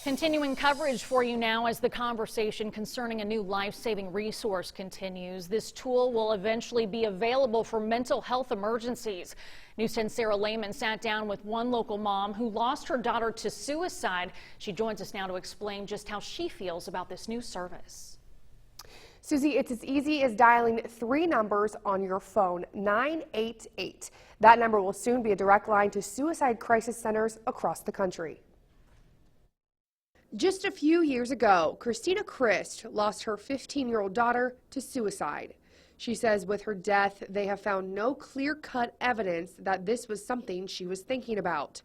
Continuing coverage for you now as the conversation concerning a new life-saving resource continues. This tool will eventually be available for mental health emergencies. News 10's Sarah Lehman sat down with one local mom who lost her daughter to suicide. She joins us now to explain just how she feels about this new service. Susie, it's as easy as dialing 3 numbers on your phone, 988. That number will soon be a direct line to suicide crisis centers across the country. Just a few years ago, Christina Christ lost her 15-year-old daughter to suicide. She says with her death, they have found no clear-cut evidence that this was something she was thinking about.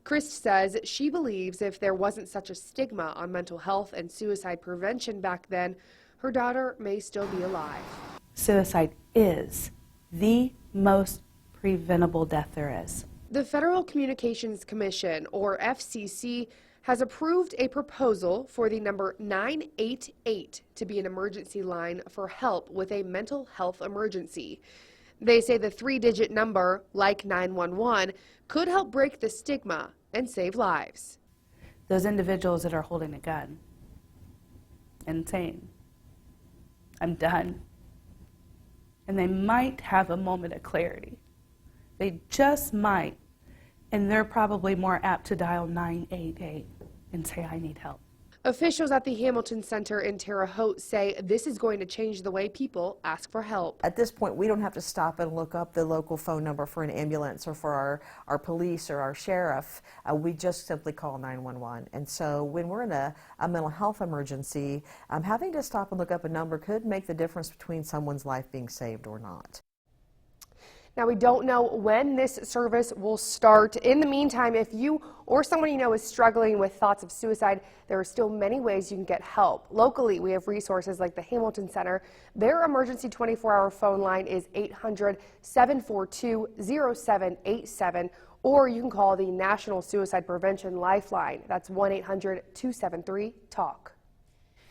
Christ says she believes if there wasn't such a stigma on mental health and suicide prevention back then, her daughter may still be alive. Suicide is the most preventable death there is. The Federal Communications Commission, or FCC, has approved a proposal for the number 988 to be an emergency line for help with a mental health emergency. They say the 3-digit number, like 911, could help break the stigma and save lives. Those individuals that are holding a gun and saying, "I'm done," and they might have a moment of clarity. They just might. And they're probably more apt to dial 988 and say, "I need help." Officials at the Hamilton Center in Terre Haute say this is going to change the way people ask for help. At this point, we don't have to stop and look up the local phone number for an ambulance or for our police or our sheriff. We just simply call 911. And so when we're in a mental health emergency, having to stop and look up a number could make the difference between someone's life being saved or not. Now, we don't know when this service will start. In the meantime, if you or someone you know is struggling with thoughts of suicide, there are still many ways you can get help. Locally, we have resources like the Hamilton Center. Their emergency 24-hour phone line is 800-742-0787, or you can call the National Suicide Prevention Lifeline. That's 1-800-273-TALK.